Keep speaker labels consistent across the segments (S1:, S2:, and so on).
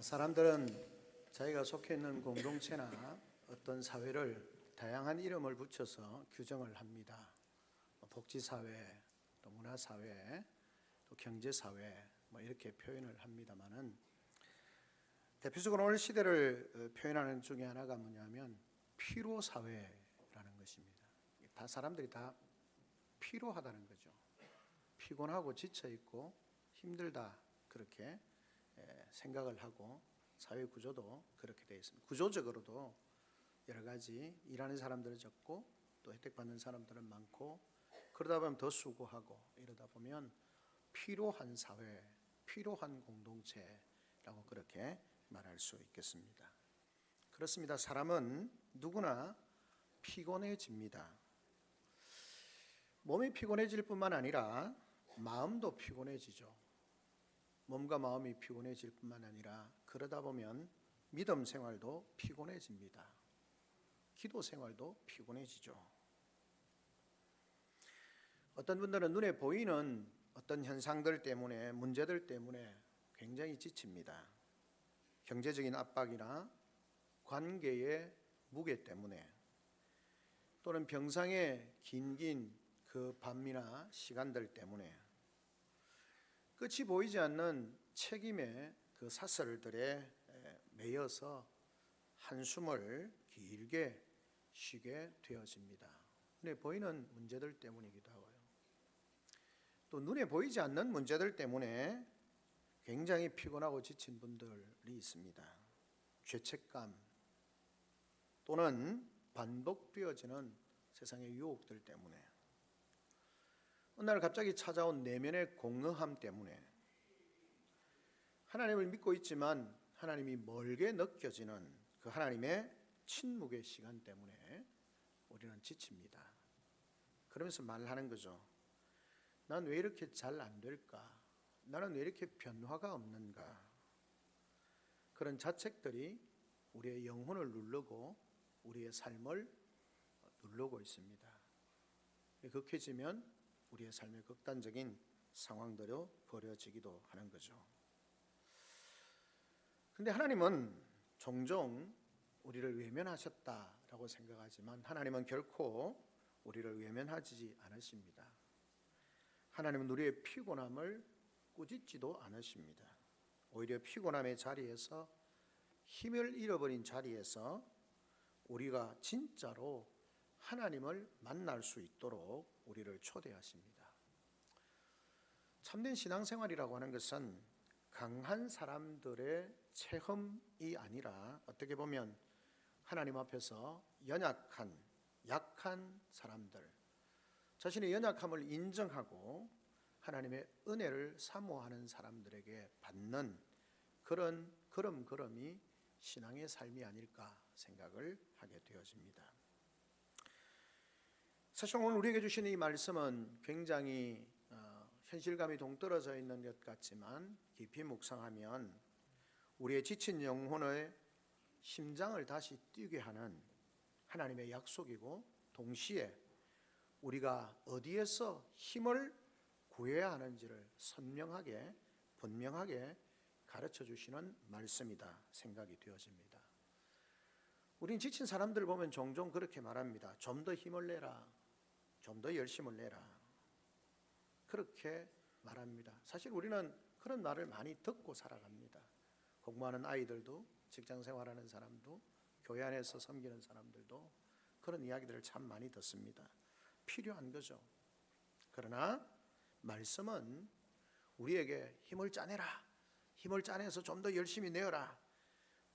S1: 사람들은 자기가 속해 있는 공동체나 어떤 사회를 다양한 이름을 붙여서 규정을 합니다. 복지사회, 또 문화사회, 또 경제사회 이렇게 표현을 합니다만은 대표적으로 오늘 시대를 표현하는 중에 하나가 뭐냐면 피로사회라는 것입니다. 다 사람들이 다 피로하다는 거죠. 피곤하고 지쳐있고 힘들다 그렇게 생각을 하고 사회 구조도 그렇게 되어 있습니다. 구조적으로도 여러 가지 일하는 사람들은 적고 또 혜택 받는 사람들은 많고 그러다 보면 더 수고하고 이러다 보면 피로한 사회, 피로한 공동체라고 그렇게 말할 수 있겠습니다. 그렇습니다. 사람은 누구나 피곤해집니다. 몸이 피곤해질 뿐만 아니라 마음도 피곤해지죠. 몸과 마음이 피곤해질 뿐만 아니라 그러다 보면 믿음 생활도 피곤해집니다. 기도 생활도 피곤해지죠. 어떤 분들은 눈에 보이는 어떤 현상들 때문에, 문제들 때문에 굉장히 지칩니다. 경제적인 압박이나 관계의 무게 때문에 또는 병상의 긴 그 밤이나 시간들 때문에 끝이 보이지 않는 책임의 그 사슬들에 매여서 한숨을 길게 쉬게 되어집니다. 눈에 보이는 문제들 때문이기도 하고요. 또 눈에 보이지 않는 문제들 때문에 굉장히 피곤하고 지친 분들이 있습니다. 죄책감 또는 반복되어지는 세상의 유혹들 때문에 어느 날 갑자기 찾아온 내면의 공허함 때문에 하나님을 믿고 있지만 하나님이 멀게 느껴지는 그 하나님의 침묵의 시간 때문에 우리는 지칩니다. 그러면서 말하는 거죠. 난 왜 이렇게 잘 안 될까? 나는 왜 이렇게 변화가 없는가? 그런 자책들이 우리의 영혼을 누르고 우리의 삶을 누르고 있습니다. 극해지면 우리의 삶의 극단적인 상황대로 벌어지기도 하는 거죠. 그런데 하나님은 종종 우리를 외면하셨다라고 생각하지만 하나님은 결코 우리를 외면하지 않으십니다. 하나님은 우리의 피곤함을 꾸짖지도 않으십니다. 오히려 피곤함의 자리에서 힘을 잃어버린 자리에서 우리가 진짜로 하나님을 만날 수 있도록 우리를 초대하십니다. 참된 신앙생활이라고 하는 것은 강한 사람들의 체험이 아니라 어떻게 보면 하나님 앞에서 연약한, 약한 사람들, 자신의 연약함을 인정하고 하나님의 은혜를 사모하는 사람들에게 받는 그런 걸음걸음이 신앙의 삶이 아닐까 생각을 하게 되어집니다. 사실 오늘 우리에게 주신 이 말씀은 굉장히 현실감이 동떨어져 있는 것 같지만 깊이 묵상하면 우리의 지친 영혼의 심장을 다시 뛰게 하는 하나님의 약속이고 동시에 우리가 어디에서 힘을 구해야 하는지를 선명하게 분명하게 가르쳐 주시는 말씀이다 생각이 되어집니다. 우린 지친 사람들 보면 종종 그렇게 말합니다. 좀 더 힘을 내라. 좀 더 열심을 내라. 그렇게 말합니다. 사실 우리는 그런 말을 많이 듣고 살아갑니다. 공부하는 아이들도 직장 생활하는 사람도 교회 안에서 섬기는 사람들도 그런 이야기들을 참 많이 듣습니다. 필요한 거죠. 그러나 말씀은 우리에게 힘을 짜내라. 힘을 짜내서 좀 더 열심히 내어라.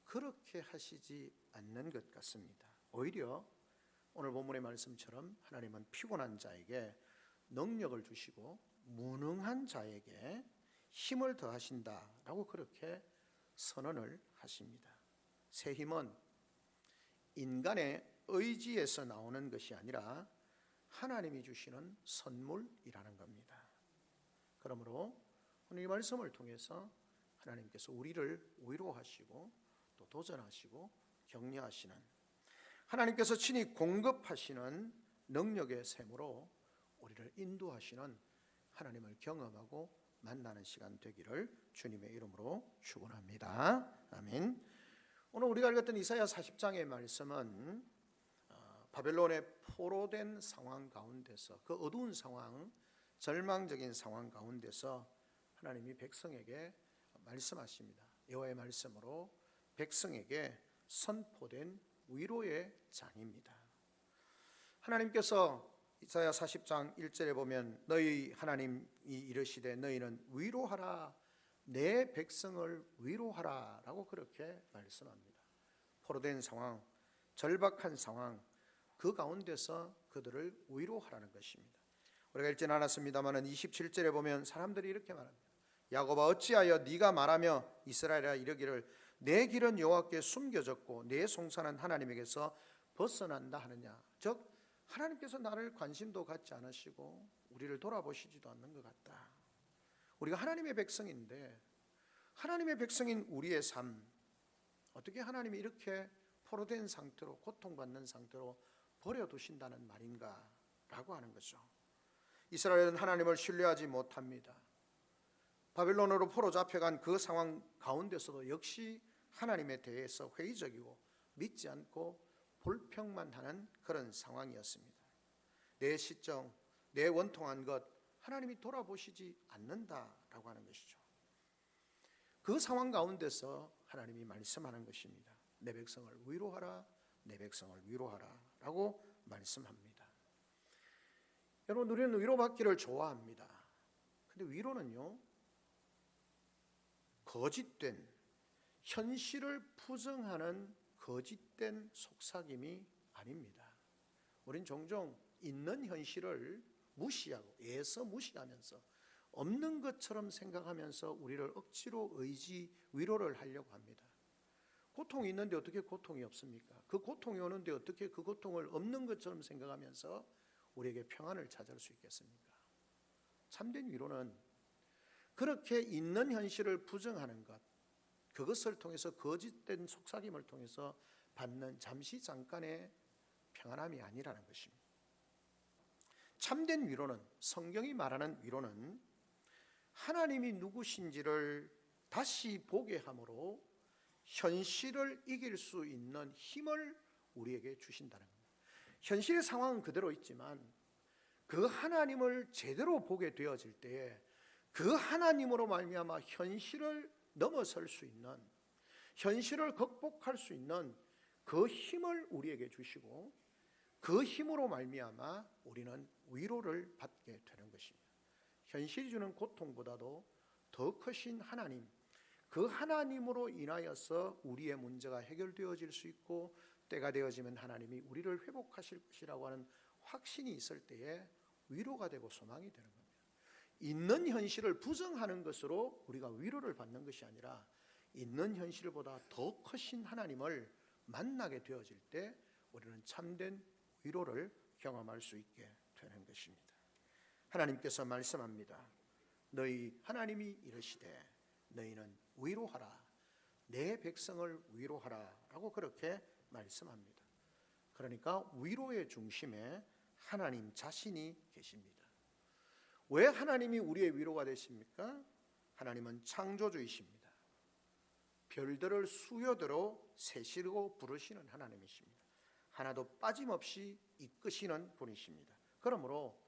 S1: 그렇게 하시지 않는 것 같습니다. 오히려 오늘 본문의 말씀처럼 하나님은 피곤한 자에게 능력을 주시고 무능한 자에게 힘을 더하신다라고 그렇게 선언을 하십니다. 새 힘은 인간의 의지에서 나오는 것이 아니라 하나님이 주시는 선물이라는 겁니다. 그러므로 오늘 이 말씀을 통해서 하나님께서 우리를 위로하시고 또 도전하시고 격려하시는 하나님께서 친히 공급하시는 능력의 샘으로 우리를 인도하시는 하나님을 경험하고 만나는 시간 되기를 주님의 이름으로 축원합니다. 아멘. 오늘 우리가 읽었던 이사야 40장의 말씀은 바벨론의 포로된 상황 가운데서, 그 어두운 상황, 절망적인 상황 가운데서 하나님이 백성에게 말씀하십니다. 여호와의 말씀으로 백성에게 선포된 위로의 장입니다. 하나님께서 이사야 40장 1절에 보면 너희 하나님이 이르시되 너희는 위로하라, 내 백성을 위로하라 라고 그렇게 말씀합니다. 포로된 상황, 절박한 상황, 그 가운데서 그들을 위로하라는 것입니다. 우리가 읽지는 않았습니다만 27절에 보면 사람들이 이렇게 말합니다. 야곱아 어찌하여 네가 말하며 이스라엘아 이르기를 내 길은 여호와께 숨겨졌고 내 송사는 하나님에게서 벗어난다 하느냐. 즉 하나님께서 나를 관심도 갖지 않으시고 우리를 돌아보시지도 않는 것 같다. 우리가 하나님의 백성인데 하나님의 백성인 우리의 삶, 어떻게 하나님이 이렇게 포로된 상태로, 고통받는 상태로 버려두신다는 말인가 라고 하는 거죠. 이스라엘은 하나님을 신뢰하지 못합니다. 바벨론으로 포로 잡혀간 그 상황 가운데서도 역시 하나님에 대해서 회의적이고 믿지 않고 불평만 하는 그런 상황이었습니다. 내 시정, 내 원통한 것 하나님이 돌아보시지 않는다라고 하는 것이죠. 그 상황 가운데서 하나님이 말씀하는 것입니다. 내 백성을 위로하라, 내 백성을 위로하라 라고 말씀합니다. 여러분, 우리는 위로받기를 좋아합니다. 근데 위로는요, 거짓된, 현실을 부정하는 거짓된 속삭임이 아닙니다. 우린 종종 있는 현실을 무시하고 애써 무시하면서 없는 것처럼 생각하면서 우리를 억지로 위로를 하려고 합니다. 고통이 있는데 어떻게 고통이 없습니까? 그 고통이 오는데 어떻게 그 고통을 없는 것처럼 생각하면서 우리에게 평안을 찾을 수 있겠습니까? 참된 위로는 그렇게 있는 현실을 부정하는 것, 그것을 통해서 거짓된 속삭임을 통해서 받는 잠깐의 평안함이 아니라는 것입니다. 참된 위로는, 성경이 말하는 위로는 하나님이 누구신지를 다시 보게 함으로 현실을 이길 수 있는 힘을 우리에게 주신다는 겁니다. 현실의 상황은 그대로 있지만 그 하나님을 제대로 보게 되어질 때에 그 하나님으로 말미암아 현실을 넘어설 수 있는, 현실을 극복할 수 있는 그 힘을 우리에게 주시고 그 힘으로 말미암아 우리는 위로를 받게 되는 것입니다. 현실이 주는 고통보다도 더 크신 하나님, 그 하나님으로 인하여서 우리의 문제가 해결되어질 수 있고 때가 되어지면 하나님이 우리를 회복하실 것이라고 하는 확신이 있을 때에 위로가 되고 소망이 되는 겁니다. 있는 현실을 부정하는 것으로 우리가 위로를 받는 것이 아니라 있는 현실보다 더 크신 하나님을 만나게 되어질 때 우리는 참된 위로를 경험할 수 있게 되는 것입니다. 하나님께서 말씀합니다. 너희 하나님이 이르시되 너희는 위로하라, 내 백성을 위로하라 라고 그렇게 말씀합니다. 그러니까 위로의 중심에 하나님 자신이 계십니다. 왜 하나님이 우리의 위로가 되십니까? 하나님은 창조주이십니다. 별들을 수요대로 세시고 부르시는 하나님이십니다. 하나도 빠짐없이 이끄시는 분이십니다. 그러므로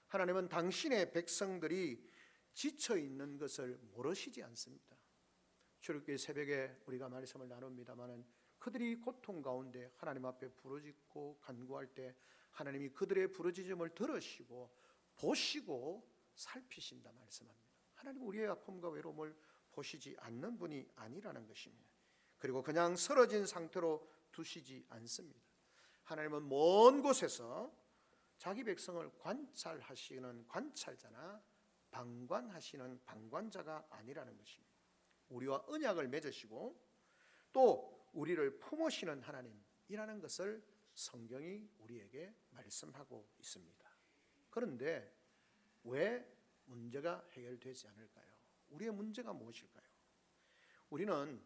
S1: 하나님은 당신의 백성들이 지쳐 있는 것을 모르시지 않습니다. 출애굽기 새벽에 우리가 말씀을 나눕니다마는 그들이 고통 가운데 하나님 앞에 부르짖고 간구할 때 하나님이 그들의 부르짖음을 들으시고 보시고 살피신다 말씀합니다. 하나님 우리의 아픔과 외로움을 보시지 않는 분이 아니라는 것입니다. 그리고 그냥 쓰러진 상태로 두시지 않습니다. 하나님은 먼 곳에서 자기 백성을 관찰하시는 관찰자나 방관하시는 방관자가 아니라는 것입니다. 우리와 언약을 맺으시고 또 우리를 품으시는 하나님이라는 것을 성경이 우리에게 말씀하고 있습니다. 그런데 왜 문제가 해결되지 않을까요? 우리의 문제가 무엇일까요? 우리는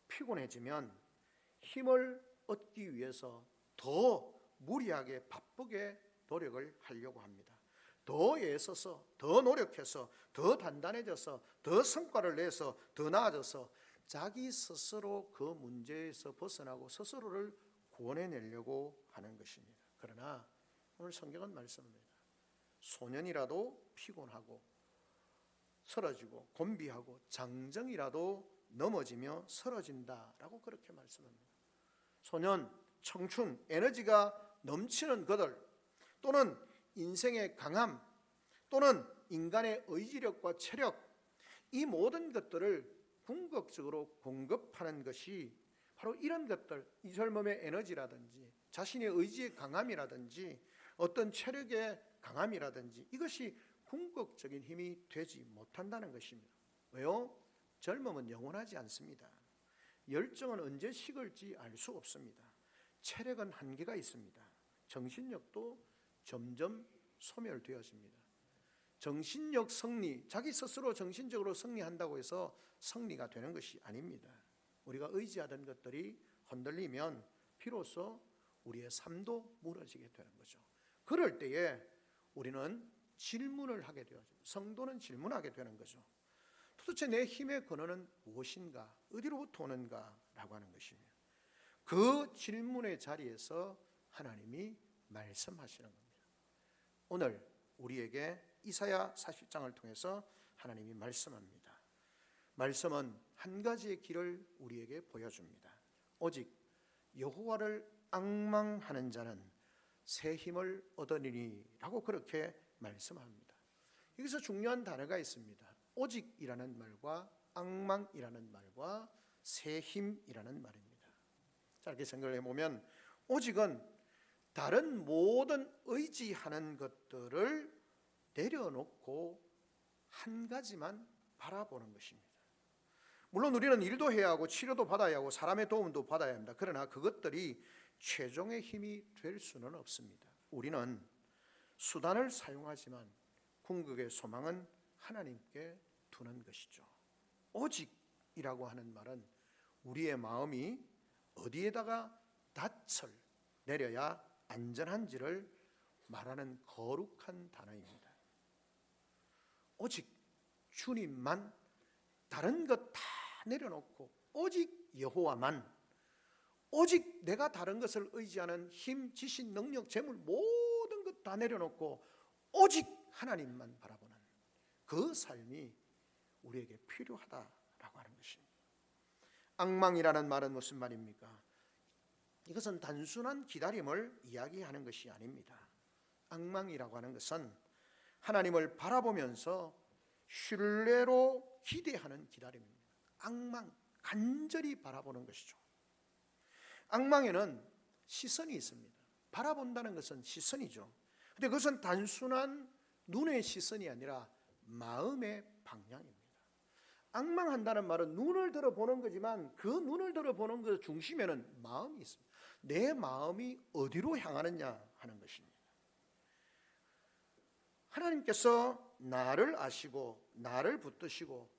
S1: 피곤해지면 힘을 얻기 위해서 더 무리하게 바쁘게 노력을 하려고 합니다. 더 애써서, 더 노력해서, 더 단단해져서, 더 성과를 내서, 더 나아져서 자기 스스로 그 문제에서 벗어나고 스스로를 구원해내려고 하는 것입니다. 그러나 오늘 성경은 말씀합니다. 소년이라도 피곤하고 쓰러지고 곤비하고 장정이라도 넘어지며 쓰러진다라고 그렇게 말씀합니다. 소년, 청춘, 에너지가 넘치는 그들, 또는 인생의 강함, 또는 인간의 의지력과 체력, 이 모든 것들을 궁극적으로 공급하는 것이 바로 이런 것들, 이 젊음의 에너지라든지 자신의 의지의 강함이라든지 어떤 체력의 강함이라든지 이것이 궁극적인 힘이 되지 못한다는 것입니다. 왜요? 젊음은 영원하지 않습니다. 열정은 언제 식을지 알 수 없습니다. 체력은 한계가 있습니다. 정신력도 점점 소멸되어집니다. 정신력 승리, 자기 스스로 정신적으로 승리한다고 해서 승리가 되는 것이 아닙니다. 우리가 의지하던 것들이 흔들리면 비로소 우리의 삶도 무너지게 되는 거죠. 그럴 때에 우리는 질문을 하게 되어요. 성도는 질문하게 되는 거죠. 도대체 내 힘의 근원은 무엇인가? 어디로부터 오는가? 라고 하는 것입니다. 그 질문의 자리에서 하나님이 말씀하시는 겁니다. 오늘 우리에게 이사야 40장을 통해서 하나님이 말씀합니다. 말씀은 한 가지의 길을 우리에게 보여줍니다. 오직 여호와를 앙망하는 자는 새 힘을 얻으리니 라고 그렇게 말씀합니다. 여기서 중요한 단어가 있습니다. 오직이라는 말과 앙망이라는 말과 새 힘이라는 말입니다. 자, 이렇게 생각을 해보면 오직은 다른 모든 의지하는 것들을 내려놓고 한 가지만 바라보는 것입니다. 물론 우리는 일도 해야 하고 치료도 받아야 하고 사람의 도움도 받아야 합니다. 그러나 그것들이 최종의 힘이 될 수는 없습니다. 우리는 수단을 사용하지만 궁극의 소망은 하나님께 두는 것이죠. 오직이라고 하는 말은 우리의 마음이 어디에다가 닻을 내려야 안전한지를 말하는 거룩한 단어입니다. 오직 주님만, 다른 것 다 내려놓고 오직 여호와만, 오직 내가 다른 것을 의지하는 힘, 지식, 능력, 재물 모든 것 다 내려놓고 오직 하나님만 바라보는 그 삶이 우리에게 필요하다라고 하는 것입니다. 앙망이라는 말은 무슨 말입니까? 이것은 단순한 기다림을 이야기하는 것이 아닙니다. 앙망이라고 하는 것은 하나님을 바라보면서 신뢰로 기대하는 기다림입니다. 앙망, 간절히 바라보는 것이죠. 앙망에는 시선이 있습니다. 바라본다는 것은 시선이죠. 그런데 그것은 단순한 눈의 시선이 아니라 마음의 방향입니다. 앙망한다는 말은 눈을 들어보는 거지만 그 눈을 들어보는 것 중심에는 마음이 있습니다. 내 마음이 어디로 향하느냐 하는 것입니다. 하나님께서 나를 아시고 나를 붙드시고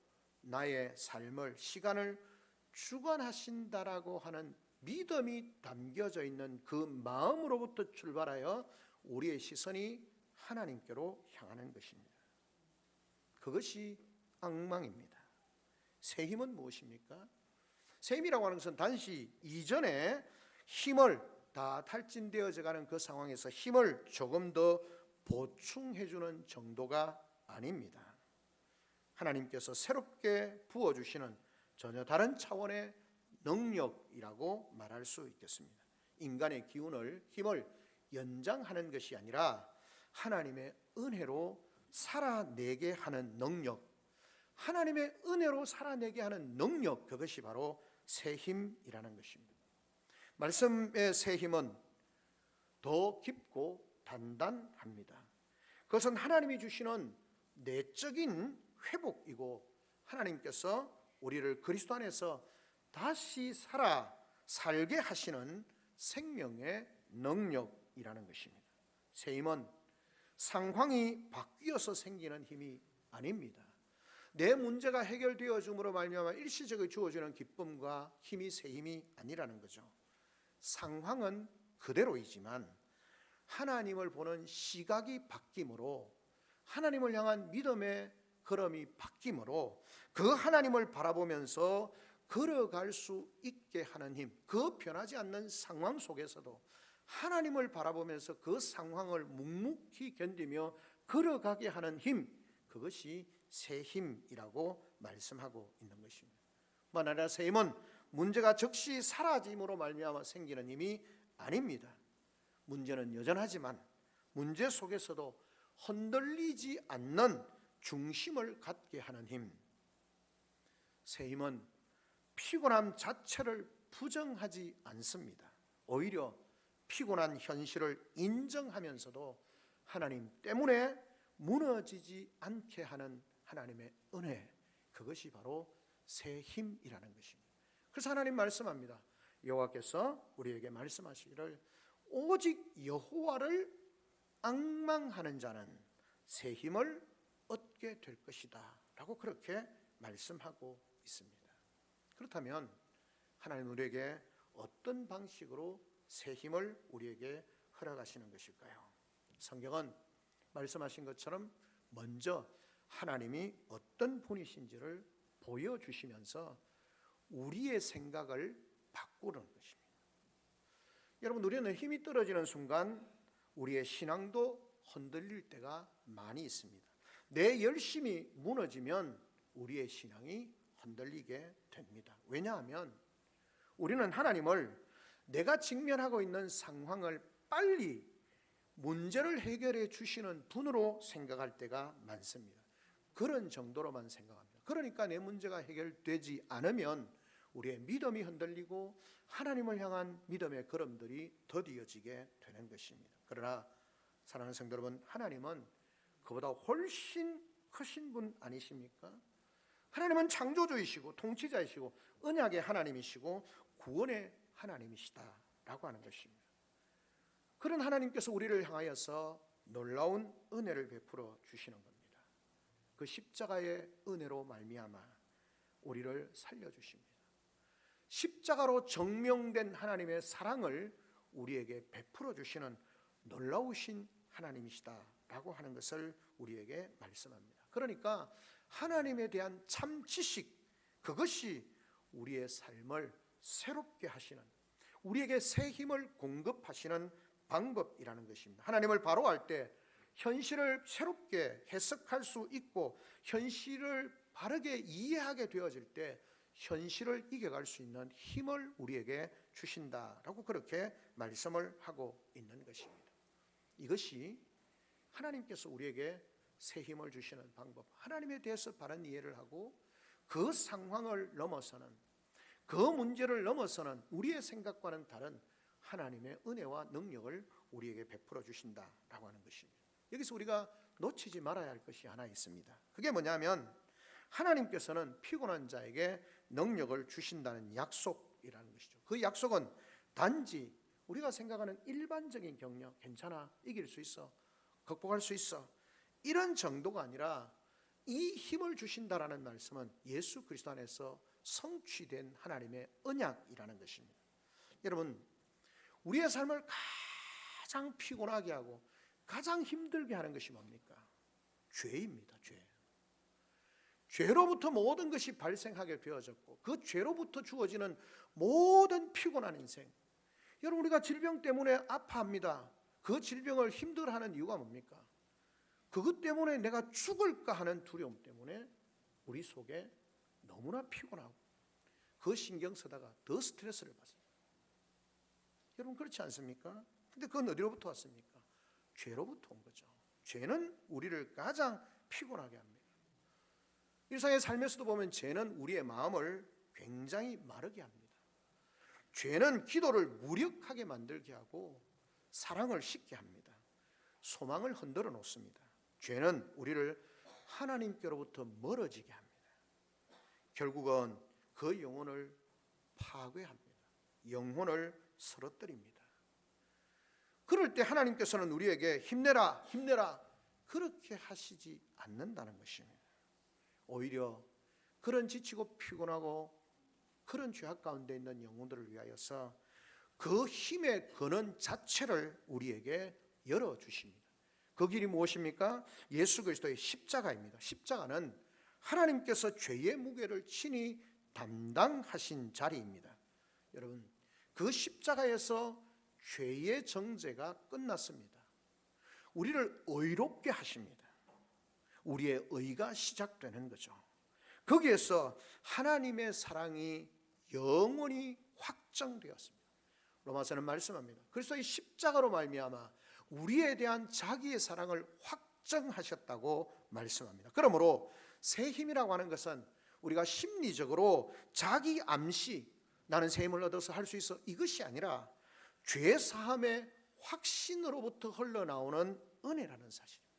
S1: 나의 삶을, 시간을 주관하신다라고 하는 믿음이 담겨져 있는 그 마음으로부터 출발하여 우리의 시선이 하나님께로 향하는 것입니다. 그것이 앙망입니다. 새 힘은 무엇입니까? 새 힘이라고 하는 것은 단지 이전에 힘을 다 탈진되어져 가는 그 상황에서 힘을 조금 더 보충해주는 정도가 아닙니다. 하나님께서 새롭게 부어주시는 전혀 다른 차원의 능력이라고 말할 수 있겠습니다. 인간의 힘을 연장하는 것이 아니라 하나님의 은혜로 살아내게 하는 능력, 하나님의 은혜로 살아내게 하는 능력, 그것이 바로 새 힘이라는 것입니다. 말씀의 새 힘은 더 깊고 단단합니다. 그것은 하나님이 주시는 내적인 회복이고 하나님께서 우리를 그리스도 안에서 다시 살게 하시는 생명의 능력이라는 것입니다. 새 힘은 상황이 바뀌어서 생기는 힘이 아닙니다. 내 문제가 해결되어짐으로 말미암아 일시적으로 주어지는 기쁨과 힘이 새 힘이 아니라는 거죠. 상황은 그대로이지만 하나님을 보는 시각이 바뀜으로 하나님을 향한 믿음의 걸음이 바뀌므로 그 하나님을 바라보면서 걸어갈 수 있게 하는 힘, 그 변하지 않는 상황 속에서도 하나님을 바라보면서 그 상황을 묵묵히 견디며 걸어가게 하는 힘, 그것이 새 힘이라고 말씀하고 있는 것입니다. 뿐 아니라 새 힘은 문제가 즉시 사라짐으로 말미암아 생기는 힘이 아닙니다. 문제는 여전하지만 문제 속에서도 흔들리지 않는 중심을 갖게 하는 힘, 새 힘은 피곤함 자체를 부정하지 않습니다. 오히려 피곤한 현실을 인정하면서도 하나님 때문에 무너지지 않게 하는 하나님의 은혜, 그것이 바로 새 힘이라는 것입니다. 그래서 하나님 말씀합니다. 여호와께서 우리에게 말씀하시기를 오직 여호와를 앙망하는 자는 새 힘을 얻게 될 것이다 라고 그렇게 말씀하고 있습니다. 그렇다면 하나님 우리에게 어떤 방식으로 새 힘을 우리에게 허락하시는 것일까요? 성경은 말씀하신 것처럼 먼저 하나님이 어떤 분이신지를 보여주시면서 우리의 생각을 바꾸는 것입니다. 여러분, 우리는 힘이 떨어지는 순간 우리의 신앙도 흔들릴 때가 많이 있습니다. 내 열심이 무너지면 우리의 신앙이 흔들리게 됩니다. 왜냐하면 우리는 하나님을 내가 직면하고 있는 상황을 빨리 문제를 해결해 주시는 분으로 생각할 때가 많습니다. 그런 정도로만 생각합니다. 그러니까 내 문제가 해결되지 않으면 우리의 믿음이 흔들리고 하나님을 향한 믿음의 걸음들이 더디어지게 되는 것입니다. 그러나 사랑하는 성도 여러분, 하나님은 그보다 훨씬 크신 분 아니십니까? 하나님은 창조주이시고 통치자이시고 언약의 하나님이시고 구원의 하나님이시다라고 하는 것입니다. 그런 하나님께서 우리를 향하여서 놀라운 은혜를 베풀어 주시는 겁니다. 그 십자가의 은혜로 말미암아 우리를 살려주십니다. 십자가로 증명된 하나님의 사랑을 우리에게 베풀어 주시는 놀라우신 하나님이시다라고 하는 것을 우리에게 말씀합니다. 그러니까 하나님에 대한 참 지식, 그것이 우리의 삶을 새롭게 하시는, 우리에게 새 힘을 공급하시는 방법이라는 것입니다. 하나님을 바로 알 때 현실을 새롭게 해석할 수 있고 현실을 바르게 이해하게 되어질 때 현실을 이겨갈 수 있는 힘을 우리에게 주신다라고 그렇게 말씀을 하고 있는 것입니다. 이것이 하나님께서 우리에게 새 힘을 주시는 방법, 하나님에 대해서 바른 이해를 하고 그 상황을 넘어서는, 그 문제를 넘어서는 우리의 생각과는 다른 하나님의 은혜와 능력을 우리에게 베풀어 주신다라고 하는 것입니다. 여기서 우리가 놓치지 말아야 할 것이 하나 있습니다. 그게 뭐냐면 하나님께서는 피곤한 자에게 능력을 주신다는 약속이라는 것이죠. 그 약속은 단지 우리가 생각하는 일반적인 격려, 괜찮아, 이길 수 있어, 극복할 수 있어, 이런 정도가 아니라 이 힘을 주신다라는 말씀은 예수 그리스도 안에서 성취된 하나님의 언약이라는 것입니다. 여러분, 우리의 삶을 가장 피곤하게 하고 가장 힘들게 하는 것이 뭡니까? 죄입니다. 죄로부터 모든 것이 발생하게 되어졌고 그 죄로부터 주어지는 모든 피곤한 인생. 여러분, 우리가 질병 때문에 아파합니다. 그 질병을 힘들어하는 이유가 뭡니까? 그것 때문에 내가 죽을까 하는 두려움 때문에 우리 속에 너무나 피곤하고 그 신경 쓰다가 더 스트레스를 받습니다. 여러분, 그렇지 않습니까? 근데 그건 어디로부터 왔습니까? 죄로부터 온 거죠. 죄는 우리를 가장 피곤하게 합니다. 일상의 삶에서도 보면 죄는 우리의 마음을 굉장히 마르게 합니다. 죄는 기도를 무력하게 만들게 하고 사랑을 식게 합니다. 소망을 흔들어 놓습니다. 죄는 우리를 하나님께로부터 멀어지게 합니다. 결국은 그 영혼을 파괴합니다. 영혼을 쓰러뜨립니다. 그럴 때 하나님께서는 우리에게 힘내라, 힘내라 그렇게 하시지 않는다는 것입니다. 오히려 그런 지치고 피곤하고 그런 죄악 가운데 있는 영혼들을 위하여서 그 힘의 근원 자체를 우리에게 열어주십니다. 그 길이 무엇입니까? 예수 그리스도의 십자가입니다. 십자가는 하나님께서 죄의 무게를 친히 담당하신 자리입니다. 여러분, 그 십자가에서 죄의 정죄가 끝났습니다. 우리를 의롭게 하십니다. 우리의 의가 시작되는 거죠. 거기에서 하나님의 사랑이 영원히 확정되었습니다. 로마서는 말씀합니다. 그리스도의 십자가로 말미암아 우리에 대한 자기의 사랑을 확정하셨다고 말씀합니다. 그러므로 새 힘이라고 하는 것은 우리가 심리적으로 자기 암시, 나는 새 힘을 얻어서 할 수 있어, 이것이 아니라 죄 사함의 확신으로부터 흘러나오는 은혜라는 사실입니다.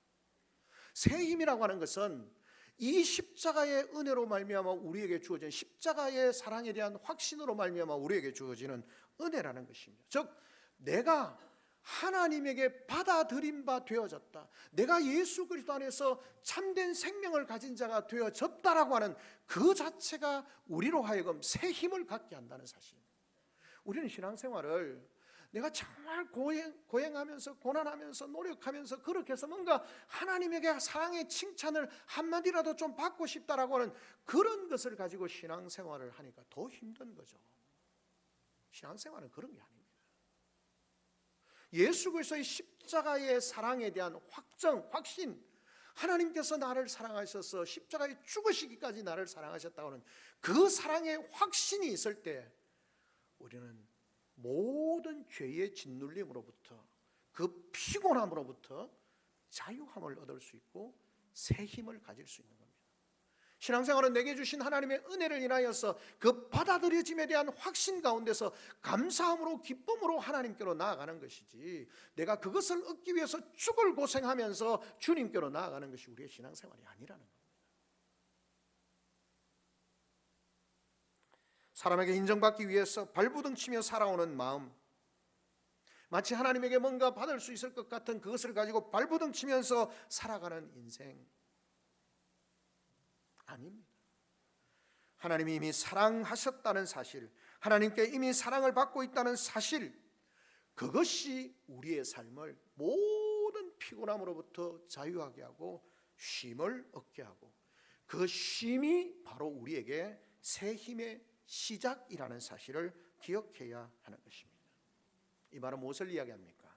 S1: 새 힘이라고 하는 것은 이 십자가의 은혜로 말미암아 우리에게 주어진, 십자가의 사랑에 대한 확신으로 말미암아 우리에게 주어지는 은혜라는 것입니다. 즉 내가 하나님에게 받아들인 바 되어졌다, 내가 예수 그리스도 안에서 참된 생명을 가진 자가 되어졌다라고 하는 그 자체가 우리로 하여금 새 힘을 갖게 한다는 사실입니다. 우리는 신앙생활을 내가 정말 고행하면서 고난하면서 노력하면서 그렇게 해서 뭔가 하나님에게 사랑의 칭찬을 한마디라도 좀 받고 싶다라고 하는 그런 것을 가지고 신앙생활을 하니까 더 힘든 거죠. 신앙생활은 그런 게 아닙니다. 예수 그리스도의 십자가의 사랑에 대한 확신, 하나님께서 나를 사랑하셔서 십자가에 죽으시기까지 나를 사랑하셨다고 하는 그 사랑의 확신이 있을 때 우리는 모든 죄의 짓눌림으로부터, 그 피곤함으로부터 자유함을 얻을 수 있고 새 힘을 가질 수 있는 겁니다. 신앙생활은 내게 주신 하나님의 은혜를 인하여서 그 받아들여짐에 대한 확신 가운데서 감사함으로 기쁨으로 하나님께로 나아가는 것이지, 내가 그것을 얻기 위해서 죽을 고생하면서 주님께로 나아가는 것이 우리의 신앙생활이 아니라는 겁니다. 사람에게 인정받기 위해서 발부둥치며 살아오는 마음, 마치 하나님에게 뭔가 받을 수 있을 것 같은 그것을 가지고 발부둥치면서 살아가는 인생 아닙니다. 하나님이 이미 사랑하셨다는 사실, 하나님께 이미 사랑을 받고 있다는 사실, 그것이 우리의 삶을 모든 피곤함으로부터 자유하게 하고 쉼을 얻게 하고, 그 쉼이 바로 우리에게 새 힘의 시작이라는 사실을 기억해야 하는 것입니다. 이 말은 무엇을 이야기합니까?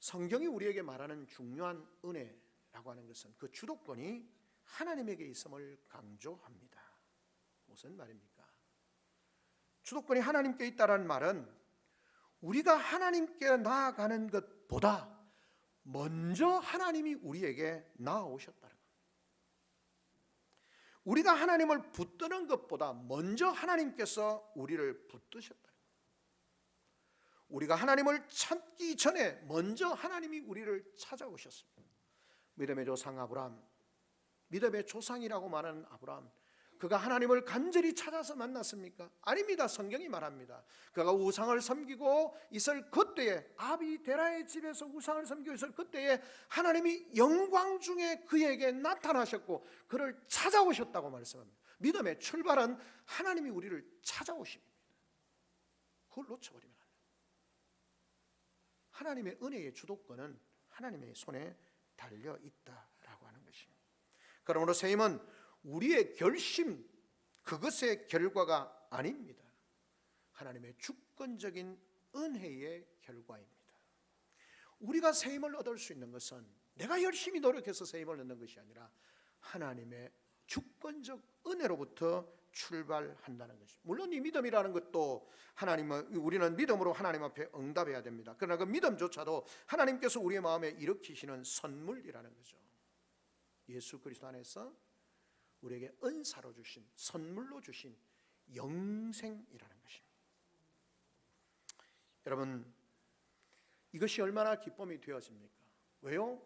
S1: 성경이 우리에게 말하는 중요한 은혜라고 하는 것은 그 주도권이 하나님에게 있음을 강조합니다. 무슨 말입니까? 주도권이 하나님께 있다는 말은 우리가 하나님께 나아가는 것보다 먼저 하나님이 우리에게 나아오셨다는 겁니다. 우리가 하나님을 붙드는 것보다 먼저 하나님께서 우리를 붙드셨다는 겁니다. 우리가 하나님을 찾기 전에 먼저 하나님이 우리를 찾아오셨습니다. 믿음의 조상 아브라함, 믿음의 조상이라고 말하는 아브라함, 그가 하나님을 간절히 찾아서 만났습니까? 아닙니다. 성경이 말합니다. 그가 우상을 섬기고 있을 그때에, 아비데라의 집에서 우상을 섬기고 있을 그때에 하나님이 영광 중에 그에게 나타나셨고 그를 찾아오셨다고 말씀합니다. 믿음의 출발은 하나님이 우리를 찾아오십니다. 그걸 놓쳐버리면 안 돼요. 하나님의 은혜의 주도권은 하나님의 손에 달려 있다라고 하는 것입니다. 그러므로 새 힘은 우리의 결심, 그것의 결과가 아닙니다. 하나님의 주권적인 은혜의 결과입니다. 우리가 새 힘을 얻을 수 있는 것은 내가 열심히 노력해서 새 힘을 얻는 것이 아니라 하나님의 주권적 은혜로부터 출발한다는 것입니다. 물론 이 믿음이라는 것도 우리는 믿음으로 하나님 앞에 응답해야 됩니다. 그러나 그 믿음조차도 하나님께서 우리의 마음에 일으키시는 선물이라는 거죠. 예수 그리스도 안에서 우리에게 은사로 주신, 선물로 주신 영생이라는 것입니다. 여러분, 이것이 얼마나 기쁨이 되어집니까? 왜요?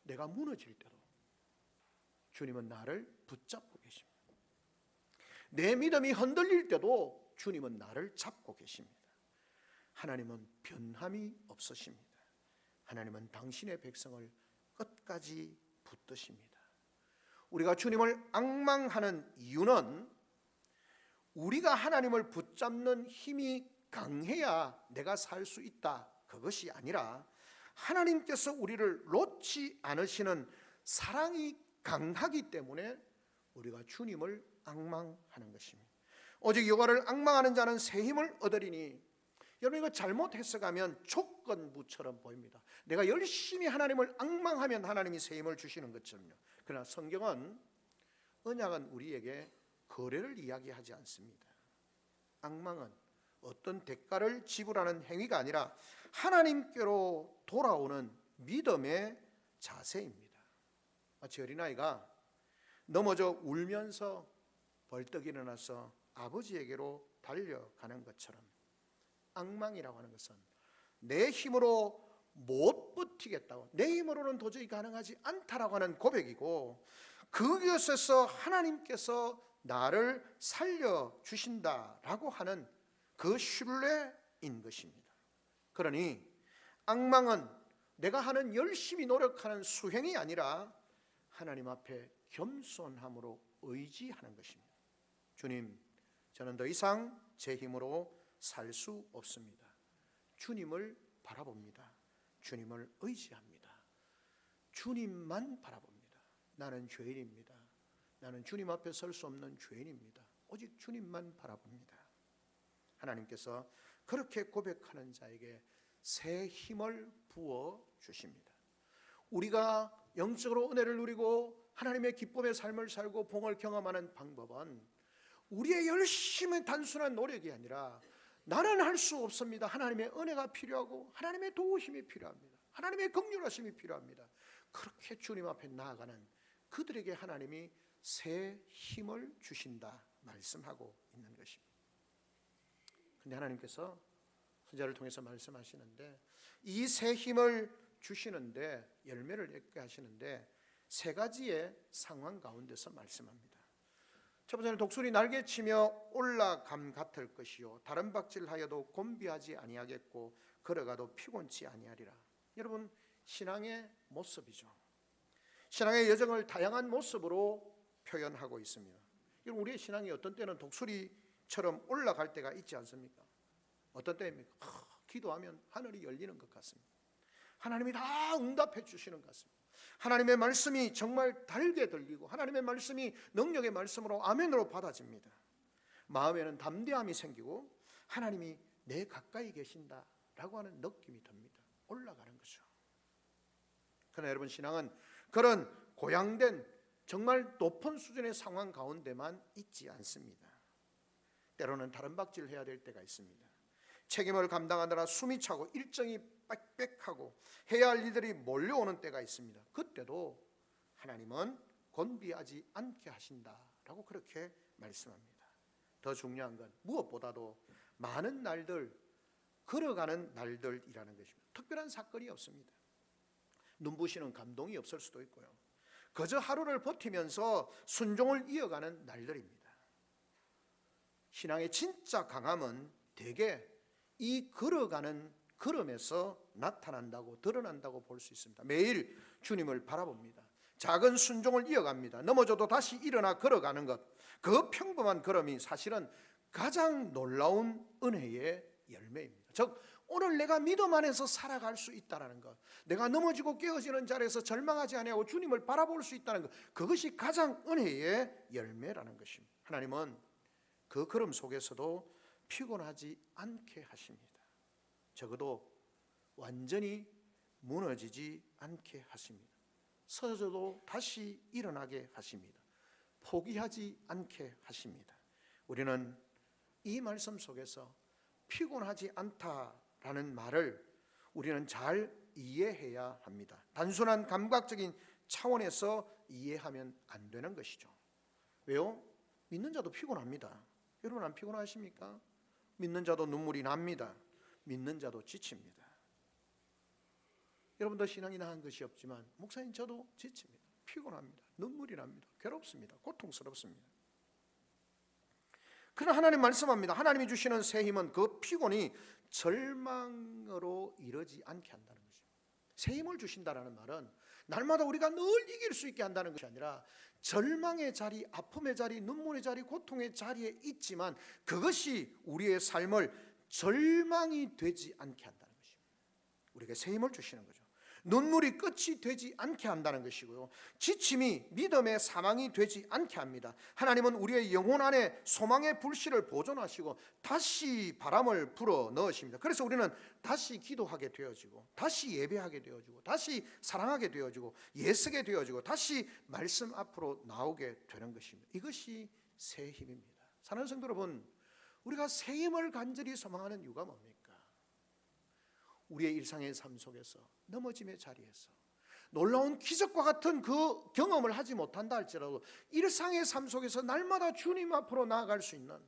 S1: 내가 무너질 때도 주님은 나를 붙잡고 계십니다. 내 믿음이 흔들릴 때도 주님은 나를 잡고 계십니다. 하나님은 변함이 없으십니다. 하나님은 당신의 백성을 끝까지 붙드십니다. 우리가 주님을 앙망하는 이유는 우리가 하나님을 붙잡는 힘이 강해야 내가 살 수 있다, 그것이 아니라 하나님께서 우리를 놓지 않으시는 사랑이 강하기 때문에 우리가 주님을 앙망하는 것입니다. 오직 여호와를 앙망하는 자는 새 힘을 얻으리니, 여러분 이거 잘못 해석하면 조건부처럼 보입니다. 내가 열심히 하나님을 앙망하면 하나님이 새 힘을 주시는 것처럼요. 그러나 성경은, 언약은 우리에게 거래를 이야기하지 않습니다. 앙망은 어떤 대가를 지불하는 행위가 아니라 하나님께로 돌아오는 믿음의 자세입니다. 마치 어린아이가 넘어져 울면서 벌떡 일어나서 아버지에게로 달려가는 것처럼, 앙망이라고 하는 것은 내 힘으로 못 버티겠다고, 내 힘으로는 도저히 가능하지 않다라고 하는 고백이고, 그것에서 하나님께서 나를 살려주신다라고 하는 그 신뢰인 것입니다. 그러니 앙망은 내가 하는 열심히 노력하는 수행이 아니라 하나님 앞에 겸손함으로 의지하는 것입니다. 주님, 저는 더 이상 제 힘으로 살 수 없습니다. 주님을 바라봅니다. 주님을 의지합니다. 주님만 바라봅니다. 나는 죄인입니다. 나는 주님 앞에 설 수 없는 죄인입니다. 오직 주님만 바라봅니다. 하나님께서 그렇게 고백하는 자에게 새 힘을 부어 주십니다. 우리가 영적으로 은혜를 누리고 하나님의 기쁨의 삶을 살고 봉을 경험하는 방법은 우리의 열심히 단순한 노력이 아니라, 나는 할 수 없습니다. 하나님의 은혜가 필요하고 하나님의 도우심이 필요합니다. 하나님의 긍휼하심이 필요합니다. 그렇게 주님 앞에 나아가는 그들에게 하나님이 새 힘을 주신다 말씀하고 있는 것입니다. 근데 하나님께서 선지자를 통해서 말씀하시는데, 이 새 힘을 주시는데, 열매를 맺게 하시는데 세 가지의 상황 가운데서 말씀합니다. 첫 번째는 독수리 날개치며 올라감 같을 것이요 다른 박질하여도 곤비하지 아니하겠고 걸어가도 피곤치 아니하리라. 여러분, 신앙의 모습이죠. 신앙의 여정을 다양한 모습으로 표현하고 있습니다. 여러분, 우리의 신앙이 어떤 때는 독수리처럼 올라갈 때가 있지 않습니까? 어떤 때입니까? 기도하면 하늘이 열리는 것 같습니다. 하나님이 다 응답해 주시는 것 같습니다. 하나님의 말씀이 정말 달게 들리고 하나님의 말씀이 능력의 말씀으로 아멘으로 받아집니다. 마음에는 담대함이 생기고 하나님이 내 가까이 계신다라고 하는 느낌이 듭니다. 올라가는 거죠. 그러나 여러분, 신앙은 그런 고양된 정말 높은 수준의 상황 가운데만 있지 않습니다. 때로는 다른 박질을 해야 될 때가 있습니다. 책임을 감당하느라 숨이 차고 일정이 빽빽하고 해야 할 일들이 몰려오는 때가 있습니다. 그때도 하나님은 곤비하지 않게 하신다라고 그렇게 말씀합니다. 더 중요한 건 무엇보다도 많은 날들, 걸어가는 날들이라는 것입니다. 특별한 사건이 없습니다. 눈부시는 감동이 없을 수도 있고요. 그저 하루를 버티면서 순종을 이어가는 날들입니다. 신앙의 진짜 강함은 대개 이 걸어가는 걸음에서 나타난다고, 드러난다고 볼 수 있습니다. 매일 주님을 바라봅니다. 작은 순종을 이어갑니다. 넘어져도 다시 일어나 걸어가는 것, 그 평범한 걸음이 사실은 가장 놀라운 은혜의 열매입니다. 즉, 오늘 내가 믿음 안에서 살아갈 수 있다는 것, 내가 넘어지고 깨어지는 자리에서 절망하지 아니하고 주님을 바라볼 수 있다는 것, 그것이 가장 은혜의 열매라는 것입니다. 하나님은 그 걸음 속에서도 피곤하지 않게 하십니다. 적어도 완전히 무너지지 않게 하십니다. 서져도 다시 일어나게 하십니다. 포기하지 않게 하십니다. 우리는 이 말씀 속에서 피곤하지 않다라는 말을 우리는 잘 이해해야 합니다. 단순한 감각적인 차원에서 이해하면 안 되는 것이죠. 왜요? 믿는 자도 피곤합니다. 여러분, 안 피곤하십니까? 믿는 자도 눈물이 납니다. 믿는 자도 지칩니다. 여러분도 신앙이 나은 것이 없지만, 목사님 저도 지칩니다. 피곤합니다. 눈물이 납니다. 괴롭습니다. 고통스럽습니다. 그러나 하나님 말씀합니다. 하나님이 주시는 새 힘은 그 피곤이 절망으로 이르지 않게 한다는 것입니다. 새 힘을 주신다는 말은 날마다 우리가 늘 이길 수 있게 한다는 것이 아니라, 절망의 자리, 아픔의 자리, 눈물의 자리, 고통의 자리에 있지만 그것이 우리의 삶을 절망이 되지 않게 한다는 것입니다. 우리에게 새 힘을 주시는 거죠. 눈물이 끝이 되지 않게 한다는 것이고요, 지침이 믿음의 사망이 되지 않게 합니다. 하나님은 우리의 영혼 안에 소망의 불씨를 보존하시고 다시 바람을 불어 넣으십니다. 그래서 우리는 다시 기도하게 되어지고, 다시 예배하게 되어지고, 다시 사랑하게 되어지고, 예쓰게 되어지고, 다시 말씀 앞으로 나오게 되는 것입니다. 이것이 새 힘입니다. 사랑하는 성도 여러분, 우리가 새 힘을 간절히 소망하는 이유가 뭡니까? 우리의 일상의 삶 속에서, 넘어짐의 자리에서 놀라운 기적과 같은 그 경험을 하지 못한다 할지라도 일상의 삶 속에서 날마다 주님 앞으로 나아갈 수 있는,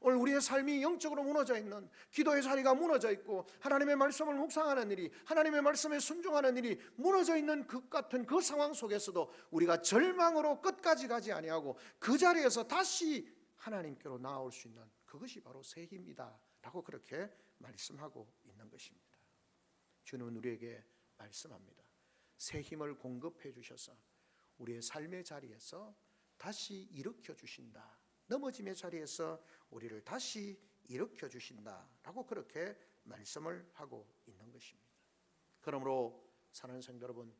S1: 오늘 우리의 삶이 영적으로 무너져 있는, 기도의 자리가 무너져 있고 하나님의 말씀을 묵상하는 일이, 하나님의 말씀에 순종하는 일이 무너져 있는 그 같은 그 상황 속에서도 우리가 절망으로 끝까지 가지 아니하고 그 자리에서 다시 하나님께로 나아올 수 있는, 그것이 바로 새 힘이다 라고 그렇게 말씀하고 있는 것입니다. 주님은 우리에게 말씀합니다. 새 힘을 공급해 주셔서 우리의 삶의 자리에서 다시 일으켜 주신다, 넘어짐의 자리에서 우리를 다시 일으켜 주신다 라고 그렇게 말씀을 하고 있는 것입니다. 그러므로 사랑하는 성도 여러분,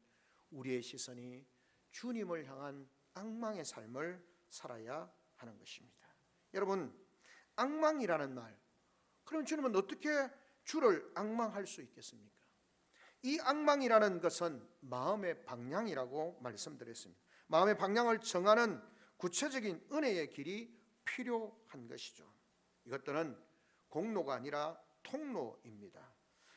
S1: 우리의 시선이 주님을 향한 앙망의 삶을 살아야 하는 것입니다. 여러분, 앙망이라는 말, 그럼 주님은 어떻게 주를 앙망할 수 있겠습니까? 이 앙망이라는 것은 마음의 방향이라고 말씀드렸습니다. 마음의 방향을 정하는 구체적인 은혜의 길이 필요한 것이죠. 이것들은 공로가 아니라 통로입니다.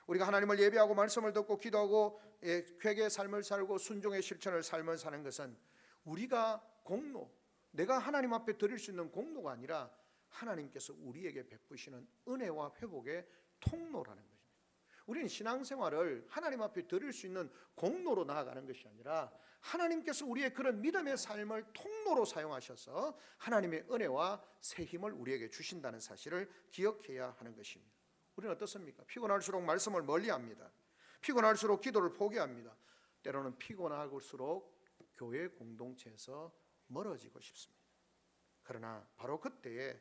S1: 우리가 하나님을 예배하고 말씀을 듣고 기도하고 회개의 삶을 살고 순종의 실천을 삶을 사는 것은 우리가 공로, 내가 하나님 앞에 드릴 수 있는 공로가 아니라 하나님께서 우리에게 베푸시는 은혜와 회복의 통로라는 것입니다. 우리는 신앙생활을 하나님 앞에 드릴 수 있는 공로로 나아가는 것이 아니라 하나님께서 우리의 그런 믿음의 삶을 통로로 사용하셔서 하나님의 은혜와 새 힘을 우리에게 주신다는 사실을 기억해야 하는 것입니다. 우리는 어떻습니까? 피곤할수록 말씀을 멀리합니다. 피곤할수록 기도를 포기합니다. 때로는 피곤할수록 교회 공동체에서 멀어지고 싶습니다. 그러나 바로 그때에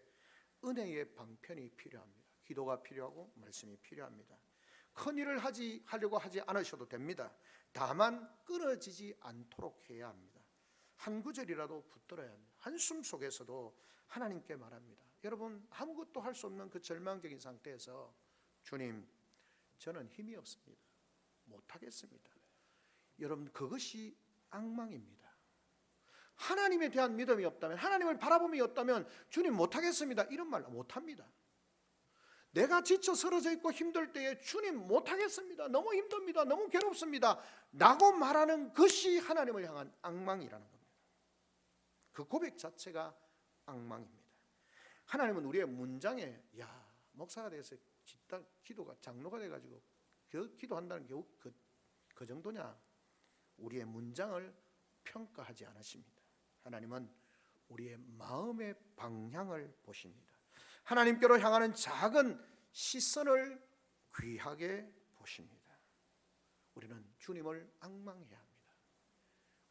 S1: 은혜의 방편이 필요합니다. 기도가 필요하고 말씀이 필요합니다. 큰 일을 하려고 하지 않으셔도 됩니다. 다만 끊어지지 않도록 해야 합니다. 한 구절이라도 붙들어야 합니다. 한숨 속에서도 하나님께 말합니다. 여러분, 아무것도 할 수 없는 그 절망적인 상태에서 주님, 저는 힘이 없습니다. 못하겠습니다. 여러분, 그것이 앙망입니다. 하나님에 대한 믿음이 없다면, 하나님을 바라봄이 없다면 주님 못하겠습니다, 이런 말 못합니다. 내가 지쳐 쓰러져 있고 힘들 때에 주님 못하겠습니다, 너무 힘듭니다, 너무 괴롭습니다 라고 말하는 것이 하나님을 향한 앙망이라는 겁니다. 그 고백 자체가 앙망입니다. 하나님은 우리의 문장에, 야, 목사가 돼서 기도가 장로가 돼가지고 기도한다는 게 그 정도냐, 우리의 문장을 평가하지 않으십니다. 하나님은 우리의 마음의 방향을 보십니다. 하나님께로 향하는 작은 시선을 귀하게 보십니다. 우리는 주님을 앙망해야 합니다.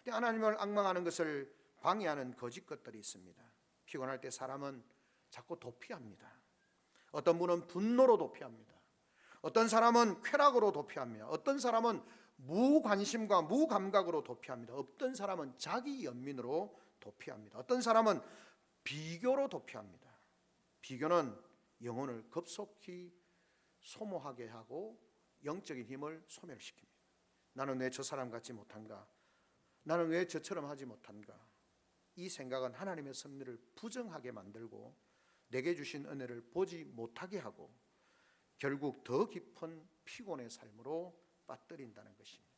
S1: 그런데 하나님을 앙망하는 것을 방해하는 거짓 것들이 있습니다. 피곤할 때 사람은 자꾸 도피합니다. 어떤 분은 분노로 도피합니다. 어떤 사람은 쾌락으로 도피합니다. 어떤 사람은 무관심과 무감각으로 도피합니다. 어떤 사람은 자기 연민으로 도피합니다. 어떤 사람은 비교로 도피합니다. 비교는 영혼을 급속히 소모하게 하고 영적인 힘을 소멸시킵니다. 나는 왜 저 사람 같지 못한가? 나는 왜 저처럼 하지 못한가? 이 생각은 하나님의 섭리를 부정하게 만들고 내게 주신 은혜를 보지 못하게 하고 결국 더 깊은 피곤의 삶으로 빠뜨린다는 것입니다.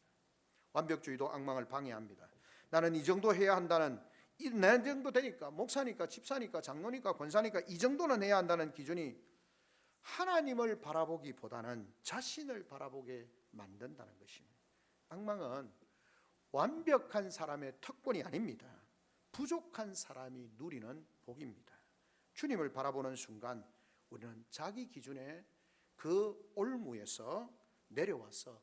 S1: 완벽주의도 앙망을 방해합니다. 나는 이 정도 해야 한다는, 내 정도 되니까, 목사니까, 집사니까, 장로니까, 권사니까 이 정도는 해야 한다는 기준이 하나님을 바라보기보다는 자신을 바라보게 만든다는 것입니다. 앙망은 완벽한 사람의 특권이 아닙니다. 부족한 사람이 누리는 복입니다. 주님을 바라보는 순간 우리는 자기 기준의 그 올무에서 내려와서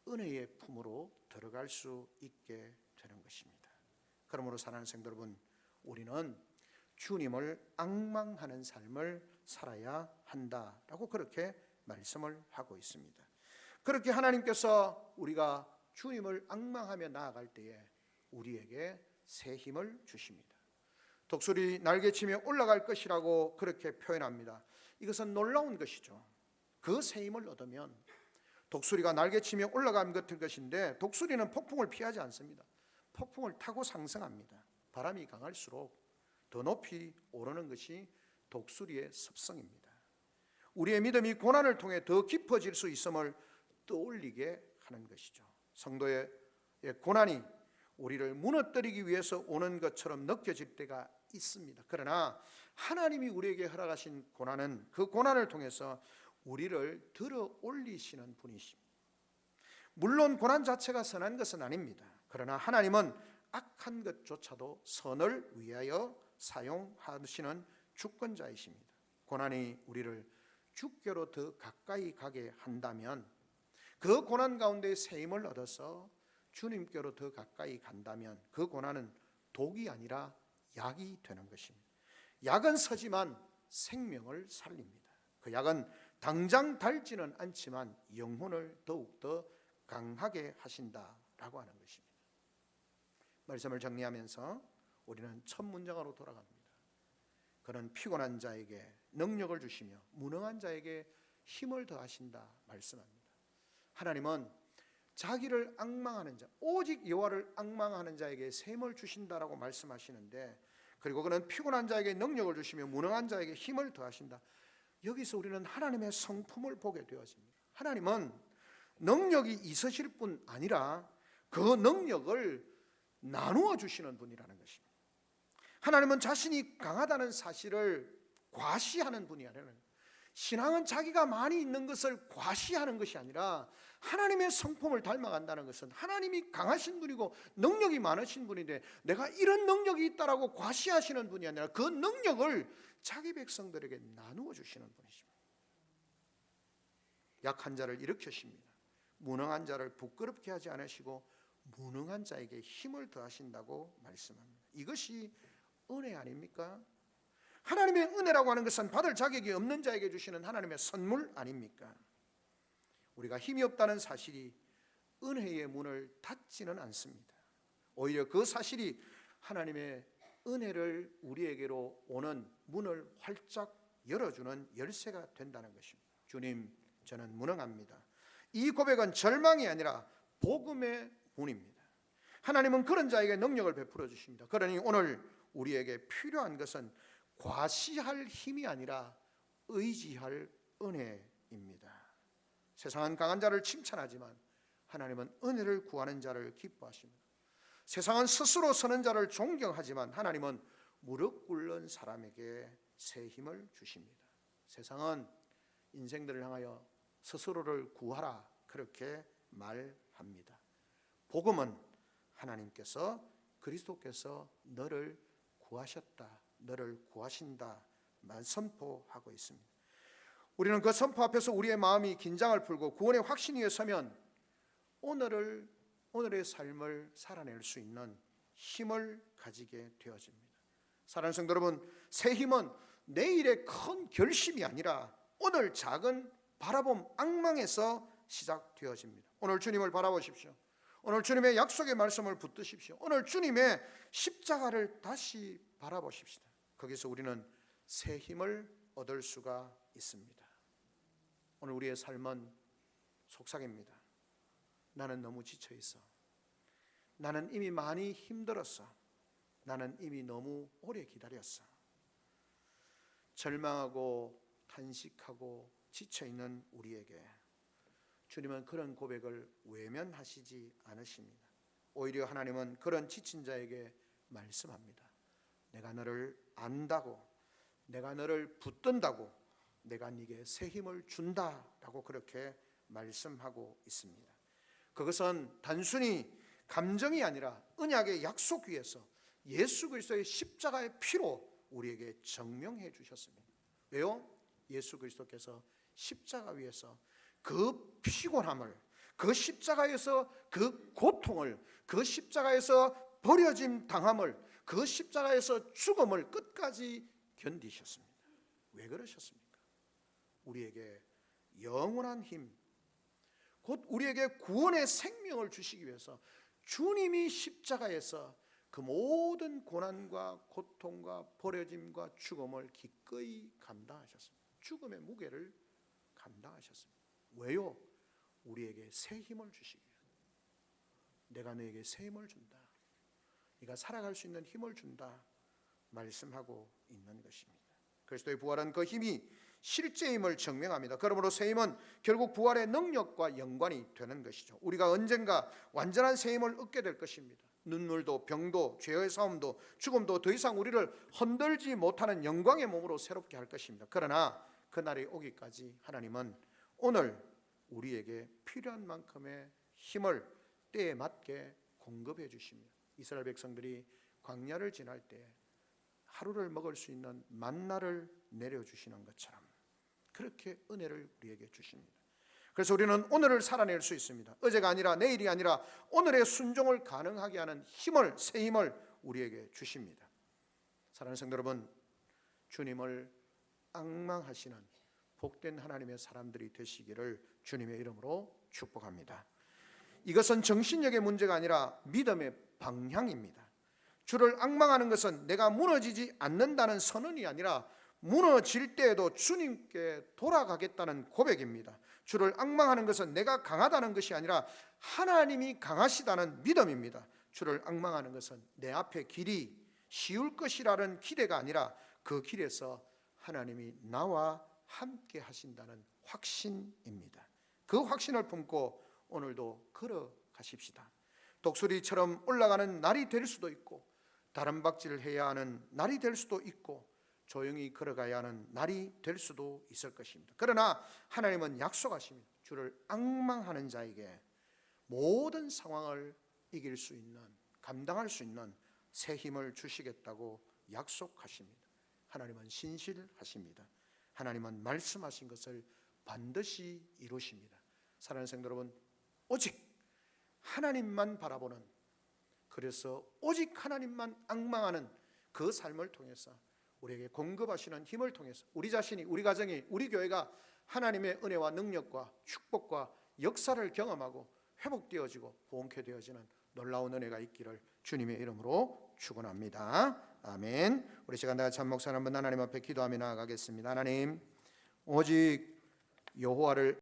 S1: 은혜의 품으로 들어갈 수 있게 되는 것입니다. 그러므로 사랑하는 성도 여러분, 우리는 주님을 앙망하는 삶을 살아야 한다라고 그렇게 말씀을 하고 있습니다. 그렇게 하나님께서 우리가 주님을 앙망하며 나아갈 때에 우리에게 새 힘을 주십니다. 독수리 날개치며 올라갈 것이라고 그렇게 표현합니다. 이것은 놀라운 것이죠. 그 새 힘을 얻으면 독수리가 날개치며 올라간 같은 것인데, 독수리는 폭풍을 피하지 않습니다. 폭풍을 타고 상승합니다. 바람이 강할수록 더 높이 오르는 것이 독수리의 습성입니다. 우리의 믿음이 고난을 통해 더 깊어질 수 있음을 떠올리게 하는 것이죠. 성도의 고난이 우리를 무너뜨리기 위해서 오는 것처럼 느껴질 때가 있습니다. 그러나 하나님이 우리에게 허락하신 고난은, 그 고난을 통해서 우리를 들어 올리시는 분이십니다. 물론 고난 자체가 선한 것은 아닙니다. 그러나 하나님은 악한 것조차도 선을 위하여 사용하시는 주권자이십니다. 고난이 우리를 주께로 더 가까이 가게 한다면, 그 고난 가운데 새 힘을 얻어서 주님께로 더 가까이 간다면, 그 고난은 독이 아니라 약이 되는 것입니다. 약은 서지만 생명을 살립니다. 그 약은 당장 달지는 않지만 영혼을 더욱더 강하게 하신다라고 하는 것입니다. 말씀을 정리하면서 우리는 첫 문장으로 돌아갑니다. 그는 피곤한 자에게 능력을 주시며 무능한 자에게 힘을 더하신다 말씀합니다. 하나님은 자기를 앙망하는 자, 오직 여호와를 앙망하는 자에게 새 힘을 주신다라고 말씀하시는데, 그리고 그는 피곤한 자에게 능력을 주시며 무능한 자에게 힘을 더하신다. 여기서 우리는 하나님의 성품을 보게 되어집니다. 하나님은 능력이 있으실 뿐 아니라 그 능력을 나누어 주시는 분이라는 것입니다. 하나님은 자신이 강하다는 사실을 과시하는 분이 아니라, 신앙은 자기가 많이 있는 것을 과시하는 것이 아니라 하나님의 성품을 닮아간다는 것은 하나님이 강하신 분이고 능력이 많으신 분인데, 내가 이런 능력이 있다라고 과시하시는 분이 아니라 그 능력을 자기 백성들에게 나누어 주시는 분이십니다. 약한 자를 일으키십니다. 무능한 자를 부끄럽게 하지 않으시고 무능한 자에게 힘을 더하신다고 말씀합니다. 이것이 은혜 아닙니까? 하나님의 은혜라고 하는 것은 받을 자격이 없는 자에게 주시는 하나님의 선물 아닙니까? 우리가 힘이 없다는 사실이 은혜의 문을 닫지는 않습니다. 오히려 그 사실이 하나님의 은혜를 우리에게로 오는 문을 활짝 열어주는 열쇠가 된다는 것입니다. 주님, 저는 무능합니다. 이 고백은 절망이 아니라 복음의 문입니다. 하나님은 그런 자에게 능력을 베풀어 주십니다. 그러니 오늘 우리에게 필요한 것은 과시할 힘이 아니라 의지할 은혜입니다. 세상은 강한 자를 칭찬하지만 하나님은 은혜를 구하는 자를 기뻐하십니다. 세상은 스스로 서는 자를 존경하지만 하나님은 무릎 꿇는 사람에게 새 힘을 주십니다. 세상은 인생들을 향하여 스스로를 구하라 그렇게 말합니다. 복음은 하나님께서, 그리스도께서 너를 구하셨다, 너를 구하신다만 선포하고 있습니다. 우리는 그 선포 앞에서 우리의 마음이 긴장을 풀고 구원의 확신 위에 서면 오늘의 삶을 살아낼 수 있는 힘을 가지게 되어집니다. 사랑하는 성도 여러분, 새 힘은 내일의 큰 결심이 아니라 오늘 작은 바라봄, 앙망에서 시작되어집니다. 오늘 주님을 바라보십시오. 오늘 주님의 약속의 말씀을 붙드십시오. 오늘 주님의 십자가를 다시 바라보십시다. 거기서 우리는 새 힘을 얻을 수가 있습니다. 오늘 우리의 삶은 속삭입니다. 나는 너무 지쳐 있어. 나는 이미 많이 힘들었어. 나는 이미 너무 오래 기다렸어. 절망하고 탄식하고 지쳐 있는 우리에게 주님은 그런 고백을 외면하시지 않으십니다. 오히려 하나님은 그런 지친 자에게 말씀합니다. 내가 너를 안다고, 내가 너를 붙든다고, 내가 네게 새 힘을 준다라고 그렇게 말씀하고 있습니다. 그것은 단순히 감정이 아니라 언약의 약속 위에서 예수 그리스도의 십자가의 피로 우리에게 증명해 주셨습니다. 왜요? 예수 그리스도께서 십자가 위에서 그 피곤함을, 그 십자가에서 그 고통을, 그 십자가에서 버려짐 당함을, 그 십자가에서 죽음을 끝까지 견디셨습니다. 왜 그러셨습니까? 우리에게 영원한 힘, 곧 우리에게 구원의 생명을 주시기 위해서 주님이 십자가에서 그 모든 고난과 고통과 버려짐과 죽음을 기꺼이 감당하셨습니다. 죽음의 무게를 감당하셨습니다. 왜요? 우리에게 새 힘을 주시기 위해서. 내가 너에게 새 힘을 준다, 네가 살아갈 수 있는 힘을 준다 말씀하고 있는 것입니다. 그리스도의 부활은 그 힘이 실제임을 증명합니다. 그러므로 새 힘은 결국 부활의 능력과 연관이 되는 것이죠. 우리가 언젠가 완전한 새 힘을 얻게 될 것입니다. 눈물도 병도 죄의 싸움도 죽음도 더 이상 우리를 흔들지 못하는 영광의 몸으로 새롭게 할 것입니다. 그러나 그날이 오기까지 하나님은 오늘 우리에게 필요한 만큼의 힘을 때에 맞게 공급해 주십니다. 이스라엘 백성들이 광야를 지날 때 하루를 먹을 수 있는 만나를 내려주시는 것처럼 그렇게 은혜를 우리에게 주십니다. 그래서 우리는 오늘을 살아낼 수 있습니다. 어제가 아니라 내일이 아니라 오늘의 순종을 가능하게 하는 힘을, 새 힘을 우리에게 주십니다. 사랑하는 성도 여러분, 주님을 앙망하시는 복된 하나님의 사람들이 되시기를 주님의 이름으로 축복합니다. 이것은 정신력의 문제가 아니라 믿음의 방향입니다. 주를 앙망하는 것은 내가 무너지지 않는다는 선언이 아니라 무너질 때에도 주님께 돌아가겠다는 고백입니다. 주를 앙망하는 것은 내가 강하다는 것이 아니라 하나님이 강하시다는 믿음입니다. 주를 앙망하는 것은 내 앞에 길이 쉬울 것이라는 기대가 아니라 그 길에서 하나님이 나와 함께 하신다는 확신입니다. 그 확신을 품고 오늘도 걸어가십시다. 독수리처럼 올라가는 날이 될 수도 있고 다람박질을 해야 하는 날이 될 수도 있고 조용히 걸어가야 하는 날이 될 수도 있을 것입니다. 그러나 하나님은 약속하십니다. 주를 앙망하는 자에게 모든 상황을 이길 수 있는, 감당할 수 있는 새 힘을 주시겠다고 약속하십니다. 하나님은 신실하십니다. 하나님은 말씀하신 것을 반드시 이루십니다. 사랑하는 성도 여러분, 오직 하나님만 바라보는, 그래서 오직 하나님만 앙망하는 그 삶을 통해서 우리에게 공급하시는 힘을 통해서 우리 자신이, 우리 가정이, 우리 교회가 하나님의 은혜와 능력과 축복과 역사를 경험하고 회복되어지고 보응케 되어지는 놀라운 은혜가 있기를 주님의 이름으로 축원합니다. 아멘. 우리 시간 다 같이 한 목소리 한번 하나님 앞에 기도하며 나아가겠습니다. 하나님, 오직 여호와를